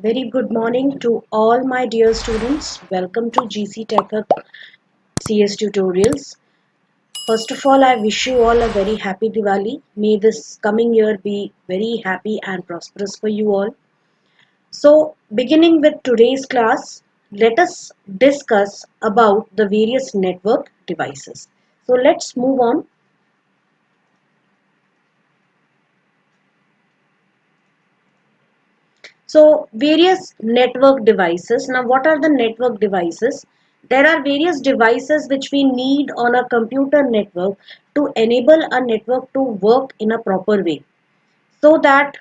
Very good morning to all my dear students. Welcome to GC Tech Hub CS tutorials. First of all, I wish you all a very happy Diwali. May this coming year be very happy and prosperous for you all. So, beginning with today's class, let us discuss about the various network devices. So, let's move on. So various network devices. Now what are the network devices? There are various devices which we need on a computer network to enable a network to work in a proper way so that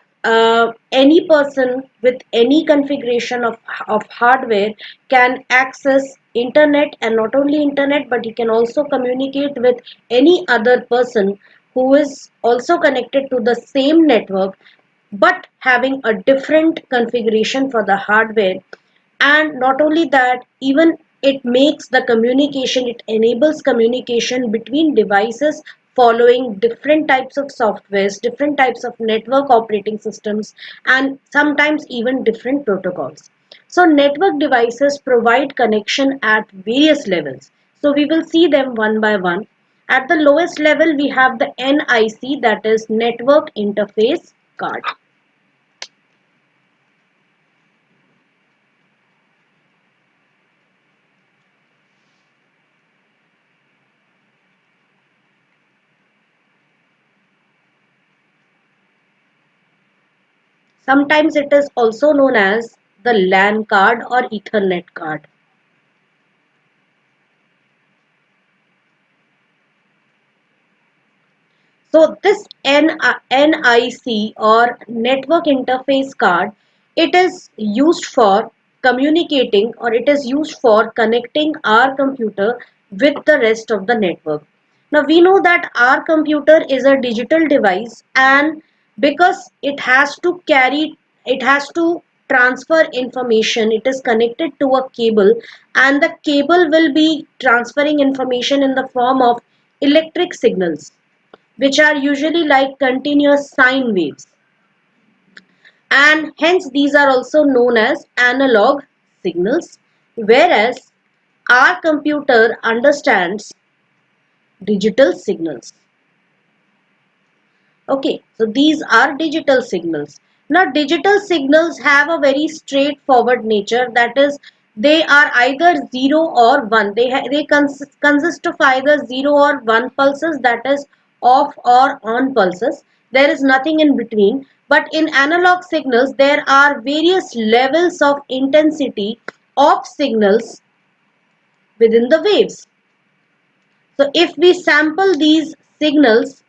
any person with any configuration of hardware can access internet, and not only internet but he can also communicate with any other person who is also connected to the same network but having a different configuration for the hardware. And not only that, even it makes the communication, it enables communication between devices following different types of softwares, different types of network operating systems, and sometimes even different protocols. So network devices provide connection at various levels. So we will see them one by one. At the lowest level, we have the NIC, that is Network Interface Card. Sometimes it is also known as the LAN card or Ethernet card. So this NIC or network interface card, it is used for communicating, or it is used for connecting our computer with the rest of the network. Now we know that our computer is a digital device, and because it has to transfer information, it is connected to a cable, and the cable will be transferring information in the form of electric signals, which are usually like continuous sine waves, and hence these are also known as analog signals, whereas our computer understands digital signals. Okay, so these are digital signals. Now digital signals have a very straightforward nature, that is they are either 0 or 1. Consist of either 0 or 1 pulses, that is off or on pulses. There is nothing in between. But in analog signals there are various levels of intensity of signals within the waves. So if we sample these signals,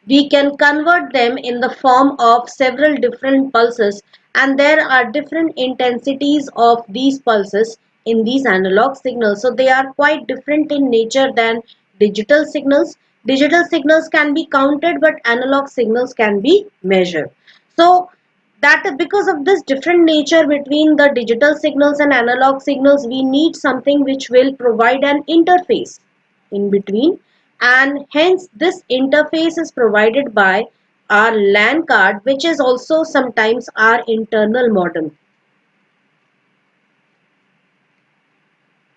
we can convert them in the form of several different pulses, and there are different intensities of these pulses in these analog signals. So they are quite different in nature than digital signals. Digital signals can be counted, but analog signals can be measured. So that because of this different nature between the digital signals and analog signals, we need something which will provide an interface in between, and hence this interface is provided by our LAN card, which is also sometimes our internal modem,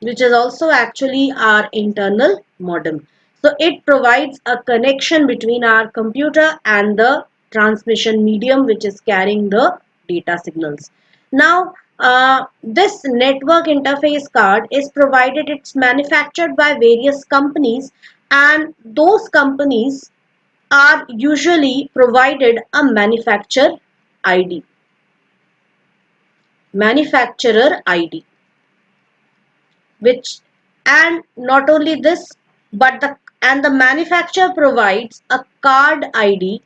which is also actually our internal modem. So it provides a connection between our computer and the transmission medium which is carrying the data signals. Now, this network interface card is provided, it's manufactured by various companies, and those companies are usually provided a ID, manufacturer ID, which, and not only this, but the manufacturer provides a card ID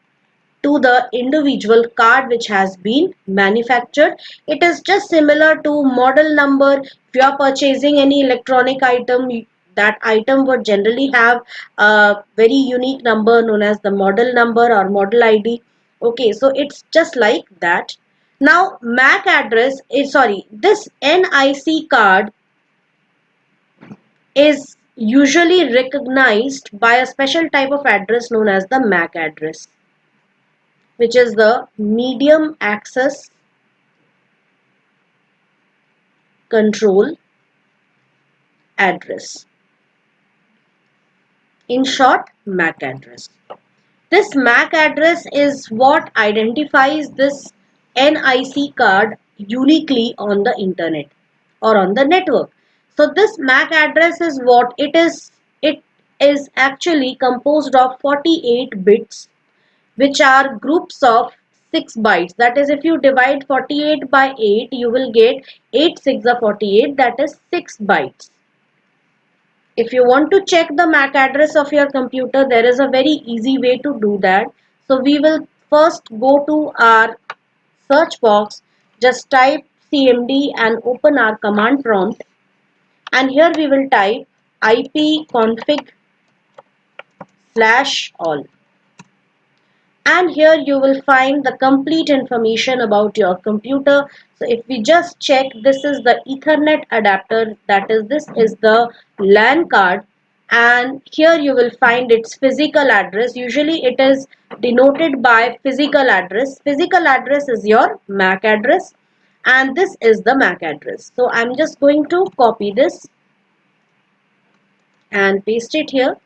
to the individual card which has been manufactured. It is just similar to model number. If you are purchasing any electronic item, that item would generally have a very unique number known as the model number or model ID. Okay, so it's just like that. Now MAC address is, sorry, this NIC card is usually recognized by a special type of address known as the MAC address, which is the medium access control address. In short, MAC address. This MAC address is what identifies this NIC card uniquely on the internet or on the network. So this MAC address is what it is. It is actually composed of 48 bits, which are groups of 6 bytes. That is, if you divide 48 by 8, you will get 8 6 are 48, that is 6 bytes. If you want to check the MAC address of your computer, there is a very easy way to do that. So we will first go to our search box, just type cmd and open our command prompt, and here we will type ipconfig/all. And here you will find the complete information about your computer. So if we just check, this is the Ethernet adapter, that is, this is the LAN card, and here you will find its physical address. Usually it is denoted by physical address. Physical address is your MAC address, and this is the MAC address. So I'm just going to copy this and paste it here.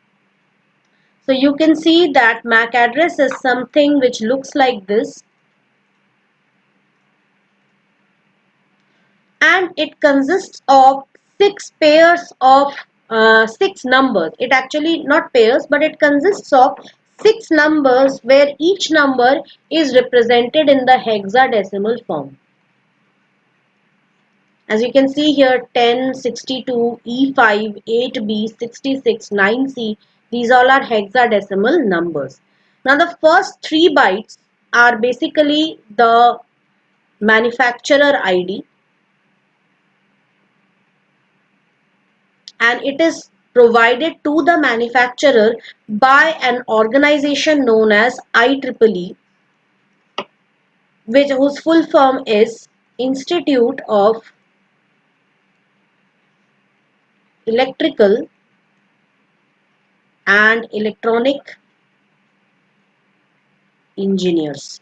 So you can see that MAC address is something which looks like this, and it consists of 6 pairs of 6 numbers. It actually not pairs, but it consists of 6 numbers where each number is represented in the hexadecimal form. As you can see here, 10, 62, E5, 8B, 66, 9C, these all are hexadecimal numbers. Now the first 3 bytes are basically the manufacturer ID, and it is provided to the manufacturer by an organization known as IEEE, whose full form is Institute of Electrical and Electronic Engineers.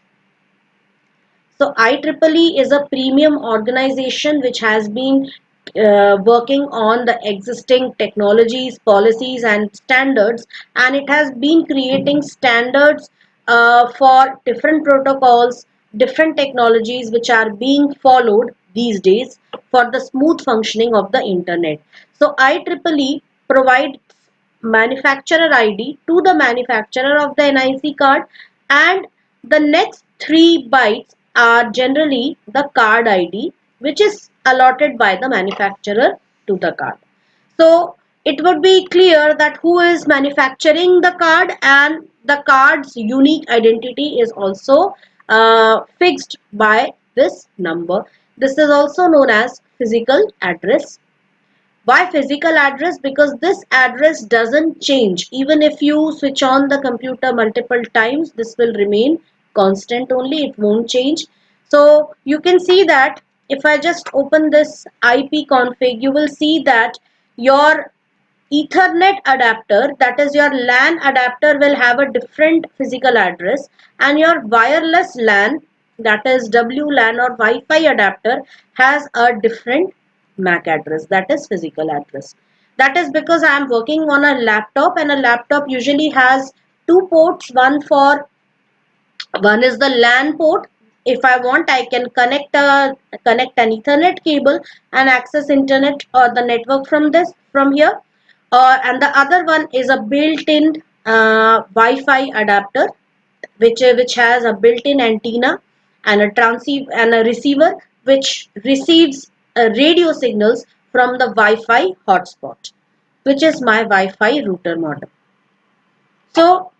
So IEEE is a premium organization which has been working on the existing technologies, policies and standards, and it has been creating standards for different protocols, different technologies which are being followed these days for the smooth functioning of the internet. So IEEE provides manufacturer ID to the manufacturer of the NIC card, and the next 3 bytes are generally the card ID, which is allotted by the manufacturer to the card. So it would be clear that who is manufacturing the card, and the card's unique identity is also fixed by this number. This is also known as physical address. Why physical address? Because this address doesn't change. Even if you switch on the computer multiple times, this will remain constant only. It won't change. So you can see that if I just open this IP config, you will see that your Ethernet adapter, that is your LAN adapter, will have a different physical address, and your wireless LAN, that is WLAN or Wi-Fi adapter, has a different MAC address, that is physical address. That is because I am working on a laptop, and a laptop usually has 2 ports. One is the LAN port. If I want, I can connect an Ethernet cable and access internet or the network from here. And the other one is a built-in Wi-Fi adapter, which has a built-in antenna and a transceiver and a receiver, which receives radio signals from the Wi-Fi hotspot, which is my Wi-Fi router modem. So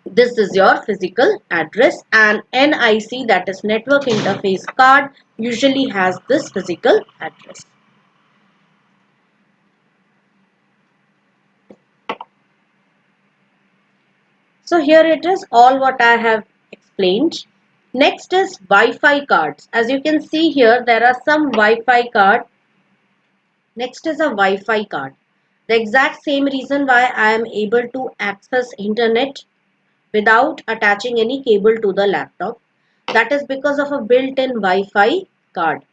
this is your physical address, and NIC, that is network interface card, usually has this physical address. So here it is, all what I have explained. Next is Wi-Fi cards. As you can see here, there are some Wi-Fi card. Next is a Wi-Fi card. The exact same reason why I am able to access internet without attaching any cable to the laptop. That is because of a built-in Wi-Fi card.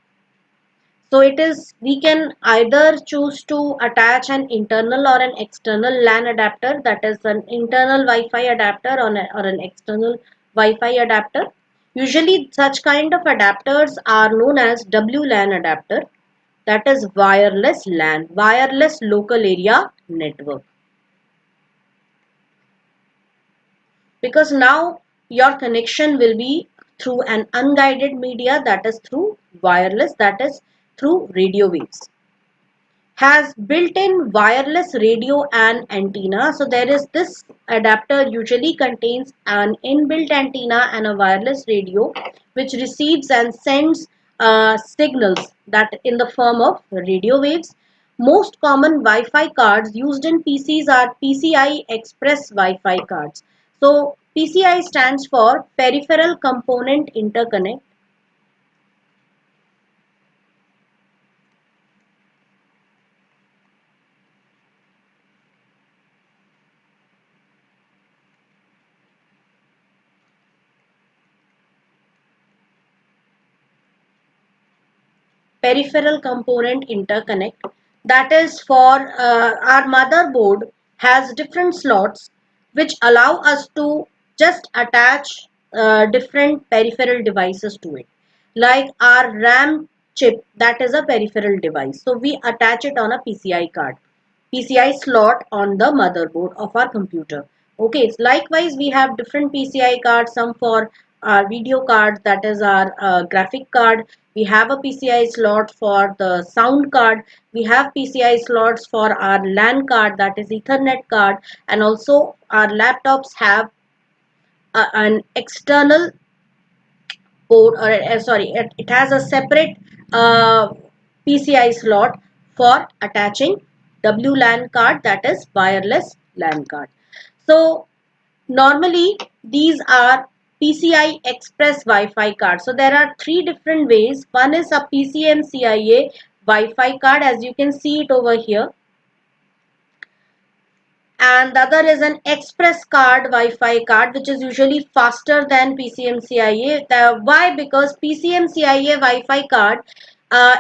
So it is, we can either choose to attach an internal or an external LAN adapter, that is an internal Wi-Fi adapter or an external Wi-Fi adapter. Usually such kind of adapters are known as WLAN adapter, that is wireless LAN, wireless local area network. Because now your connection will be through an unguided media, that is through wireless, that is through radio waves. Has built-in wireless radio and antenna. So there is this adapter usually contains an inbuilt antenna and a wireless radio which receives and sends signals that in the form of radio waves. Most common Wi-Fi cards used in PCs are PCI Express Wi-Fi cards. So PCI stands for Peripheral Component Interconnect. Peripheral component interconnect, that is for our motherboard has different slots which allow us to just attach different peripheral devices to it, like our RAM chip, that is a peripheral device, so we attach it on a PCI card, PCI slot on the motherboard of our computer. Okay, so likewise we have different PCI cards, some for our video card, that is our graphic card. We have a PCI slot for the sound card. We have PCI slots for our LAN card, that is Ethernet card, and also our laptops have an external port, or sorry, it has a separate PCI slot for attaching WLAN card, that is wireless LAN card. So normally these are PCI Express Wi-Fi cards. So there are three different ways. One is a PCMCIA Wi-Fi card, as you can see it over here, and the other is an express card Wi-Fi card, which is usually faster than PCMCIA. Why? Because PCMCIA Wi-Fi card,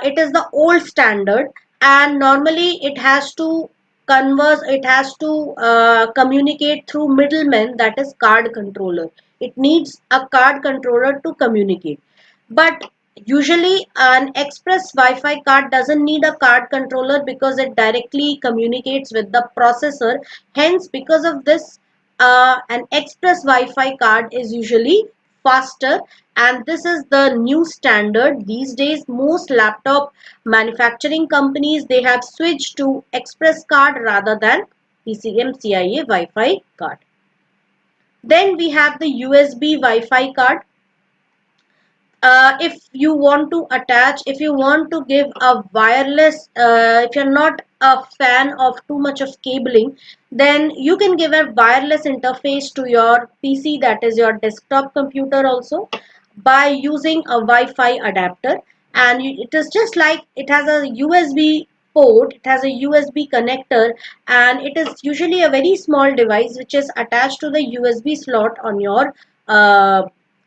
it is the old standard, and normally it has to converse, it has to communicate through middlemen, that is card controller. It needs a card controller to communicate. But usually an express Wi-Fi card doesn't need a card controller because it directly communicates with the processor. Hence, because of this, an express Wi-Fi card is usually faster, and this is the new standard these days. Most laptop manufacturing companies, they have switched to express card rather than PCMCIA Wi-Fi card. Then we have the USB Wi-Fi card. If you want to attach, if you want to give a wireless, if you're not a fan of too much of cabling, then you can give a wireless interface to your PC, that is your desktop computer also, by using a Wi-Fi adapter. And it is just like it has a USB port, it has a USB connector, and it is usually a very small device which is attached to the USB slot on your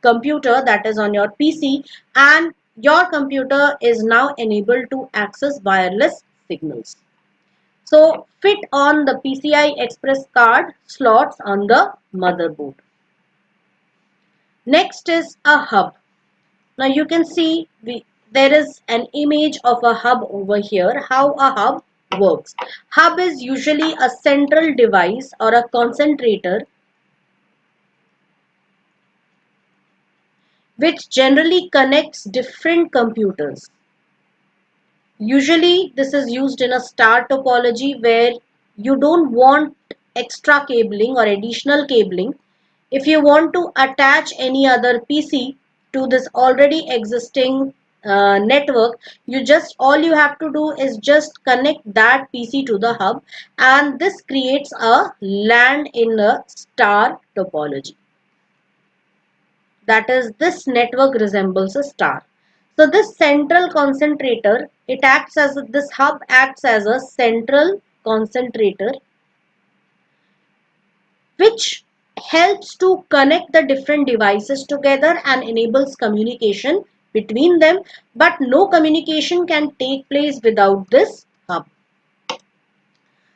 computer, that is on your PC, and your computer is now enabled to access wireless signals. So fit on the PCI Express card slots on the motherboard. Next is a hub. Now you can see there is an image of a hub over here. How a hub works. Hub is usually a central device or a concentrator which generally connects different computers. Usually this is used in a star topology where you don't want extra cabling or additional cabling. If you want to attach any other PC to this already existing network, all you have to do is just connect that PC to the hub, and this creates a LAN in a star topology. That is, this network resembles a star. So this central concentrator, this hub acts as a central concentrator which helps to connect the different devices together and enables communication between them, but no communication can take place without this hub.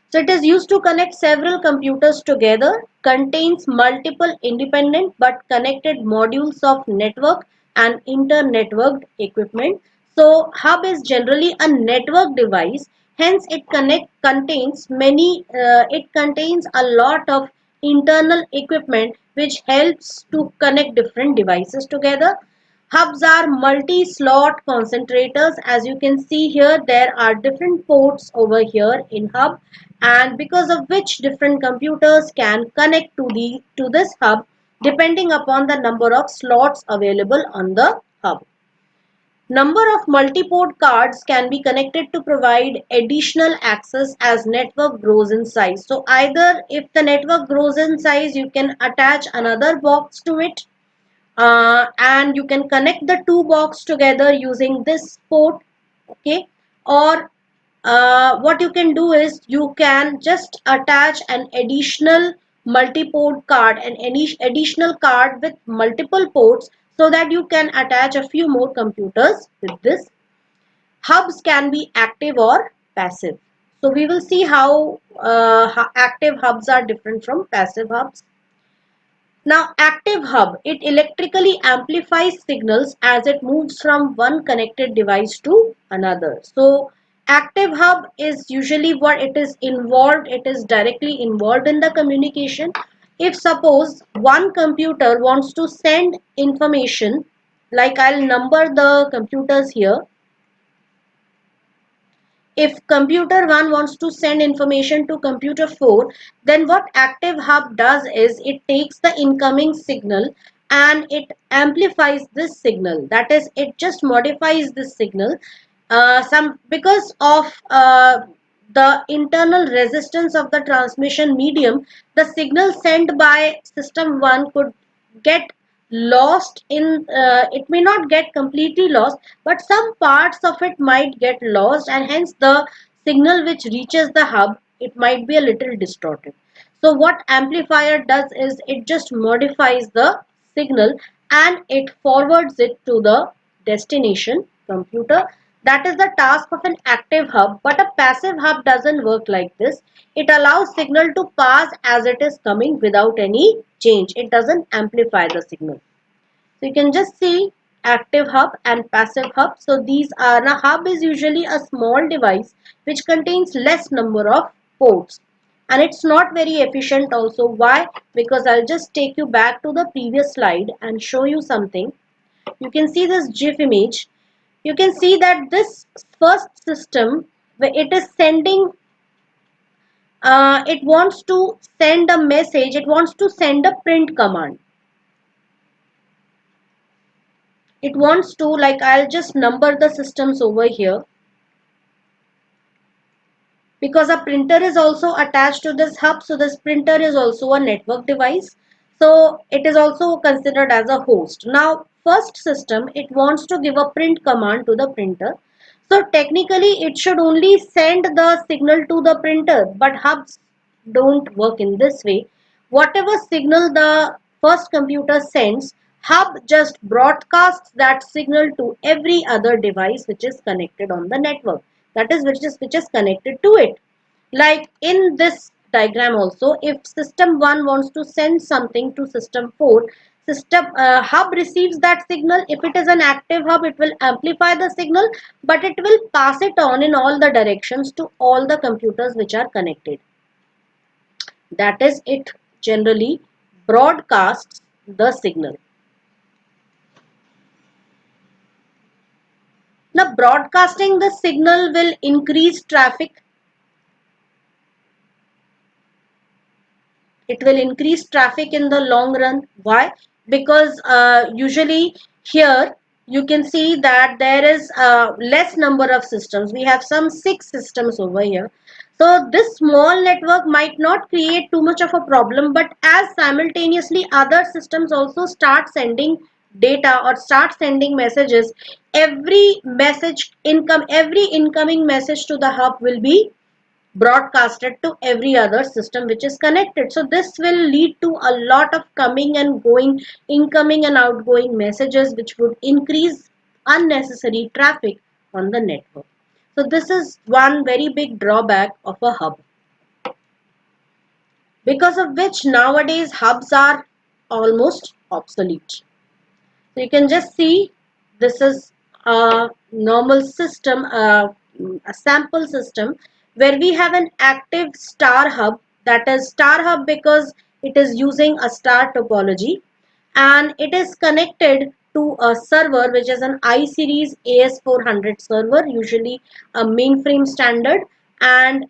So it is used to connect several computers together, contains multiple independent but connected modules of network and inter-networked equipment. So hub is generally a network device, hence it contains a lot of internal equipment which helps to connect different devices together. Hubs are multi-slot concentrators. As you can see here, there are different ports over here in hub, and because of which different computers can connect to this hub depending upon the number of slots available on the hub. Number of multi-port cards can be connected to provide additional access as network grows in size. So either if the network grows in size, you can attach another box to it, and you can connect the two box together using this port. Okay, or what you can do is you can just attach an additional multi-port card and any additional card with multiple ports, so that you can attach a few more computers with this. Hubs can be active or passive. So we will see how active hubs are different from passive hubs. Now, active hub, it electrically amplifies signals as it moves from one connected device to another. So, active hub is usually what it is directly involved in the communication. If suppose one computer wants to send information, like I'll number the computers here. If computer 1 wants to send information to computer 4, then what active hub does is it takes the incoming signal and it amplifies this signal. That is, it just modifies this signal. Some because of the internal resistance of the transmission medium, the signal sent by system 1 could get lost in it may not get completely lost, but some parts of it might get lost, and hence the signal which reaches the hub, it might be a little distorted. So what amplifier does is it just modifies the signal and it forwards it to the destination computer. That is the task of an active hub, but a passive hub doesn't work like this. It allows signal to pass as it is coming without any change. It doesn't amplify the signal. So you can just see active hub and passive hub. So these are, now hub is usually a small device which contains less number of ports, and it's not very efficient also. Why? Because I'll just take you back to the previous slide and show you something. You can see this GIF image. You can see that this first system, where it is sending, it wants to send a message, it wants to send a print command. It wants to, like, I'll just number the systems over here, because a printer is also attached to this hub. So this printer is also a network device, so it is also considered as a host. Now first system, it wants to give a print command to the printer. So technically it should only send the signal to the printer, but hubs don't work in this way. Whatever signal the first computer sends, hub just broadcasts that signal to every other device which is connected on the network, that is which is connected to it. Like in this diagram also, if system 1 wants to send something to system 4, system hub receives that signal. If it is an active hub, it will amplify the signal, but it will pass it on in all the directions to all the computers which are connected. That is, it generally broadcasts the signal. Now broadcasting the signal will increase traffic. It will increase traffic in the long run. Why? Because usually here you can see that there is less number of systems. We have some 6 systems over here. So this small network might not create too much of a problem, but as simultaneously other systems also start sending data or start sending messages, every incoming message to the hub will be broadcasted to every other system which is connected. So this will lead to a lot of coming and going, incoming and outgoing messages, which would increase unnecessary traffic on the network. So this is one very big drawback of a hub, because of which nowadays hubs are almost obsolete. So you can just see this is a normal system, a sample system where we have an active star hub, that is star hub because it is using a star topology, and it is connected to a server which is an I-series AS400 server, usually a mainframe standard. And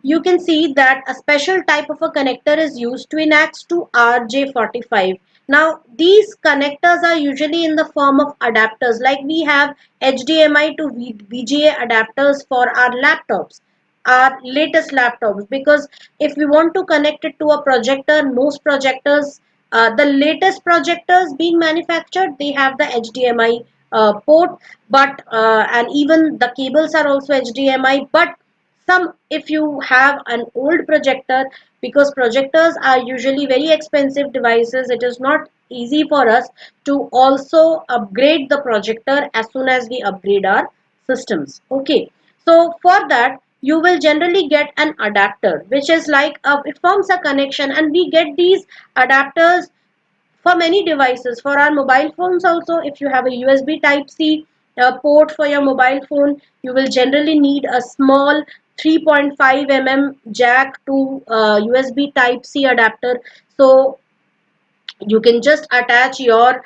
you can see that a special type of a connector is used, Twinax to RJ45. Now these connectors are usually in the form of adapters, like we have HDMI to VGA adapters for our laptops, our latest laptops, because if we want to connect it to a projector, most projectors, the latest projectors being manufactured, they have the HDMI port, but and even the cables are also HDMI. But some, if you have an old projector, because projectors are usually very expensive devices, it is not easy for us to also upgrade the projector as soon as we upgrade our systems. Okay, so for that you will generally get an adapter, which is like it forms a connection, and we get these adapters for many devices. For our mobile phones also, if you have a USB type C port for your mobile phone, you will generally need a small 3.5 jack to USB type C adapter. So you can just attach your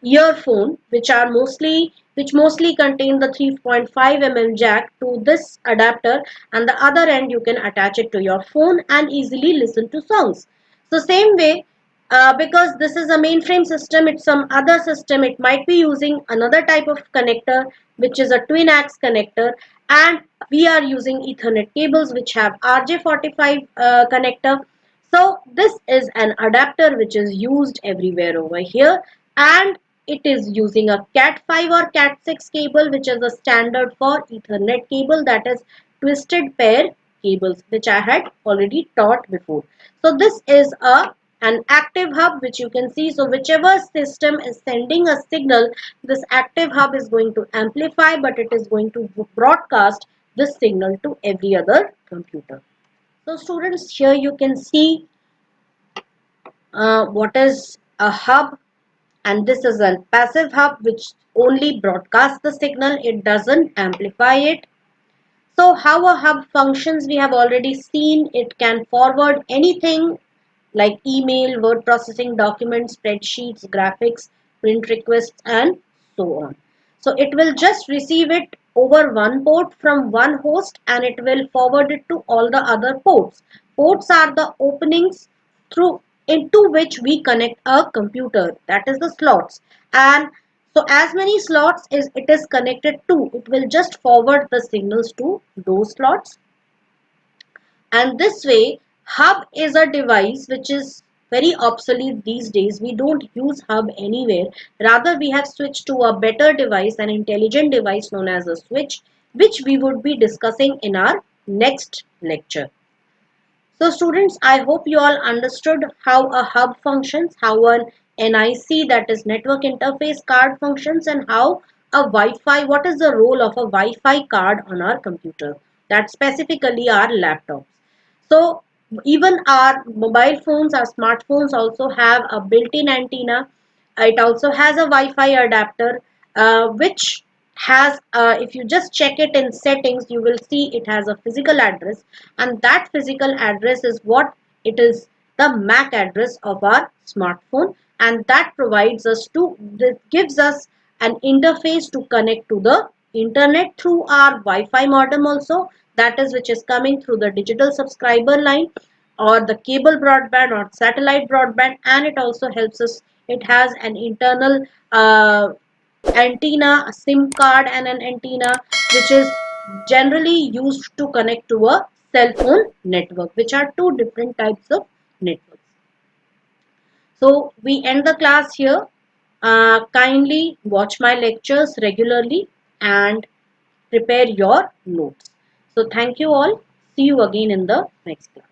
earphone, which mostly contain the 3.5 jack to this adapter, and the other end you can attach it to your phone and easily listen to songs. So same way, because this is a mainframe system, it's some other system, it might be using another type of connector, which is a Twinax connector, and we are using Ethernet cables which have RJ45 connector. So this is an adapter which is used everywhere over here, and it is using a Cat5 or Cat6 cable, which is a standard for Ethernet cable, that is twisted pair cables, which I had already taught before. So this is an active hub, which you can see. So whichever system is sending a signal, this active hub is going to amplify, but it is going to broadcast this signal to every other computer. So students, here you can see what is a hub, and this is a passive hub which only broadcasts the signal, it doesn't amplify it. So how a hub functions, we have already seen. It can forward anything like email, word processing, documents, spreadsheets, graphics, print requests, and so on. So it will just receive it over one port from one host, and it will forward it to all the other ports. Ports are the openings through into which we connect a computer, that is the slots. And so as many slots is it is connected to, it will just forward the signals to those slots. And this way, hub is a device which is very obsolete these days. We don't use hub anywhere. Rather, we have switched to a better device, an intelligent device known as a switch, which we would be discussing in our next lecture. So students, I hope you all understood how a hub functions, how an NIC, that is network interface card, functions, and how a Wi-Fi, what is the role of a Wi-Fi card on our computer, that specifically our laptops. So even our mobile phones, our smartphones also have a built-in antenna. It also has a Wi-Fi adapter, which has, if you just check it in settings, you will see it has a physical address, and that physical address is what it is, the MAC address of our smartphone, and that provides us to, that gives us an interface to connect to the internet through our Wi-Fi modem also, that is which is coming through the digital subscriber line or the cable broadband or satellite broadband. And it also helps us, it has an internal antenna, a SIM card, and an antenna which is generally used to connect to a cell phone network, which are two different types of networks. So we end the class here. Kindly watch my lectures regularly and prepare your notes. So thank you all. See you again in the next class.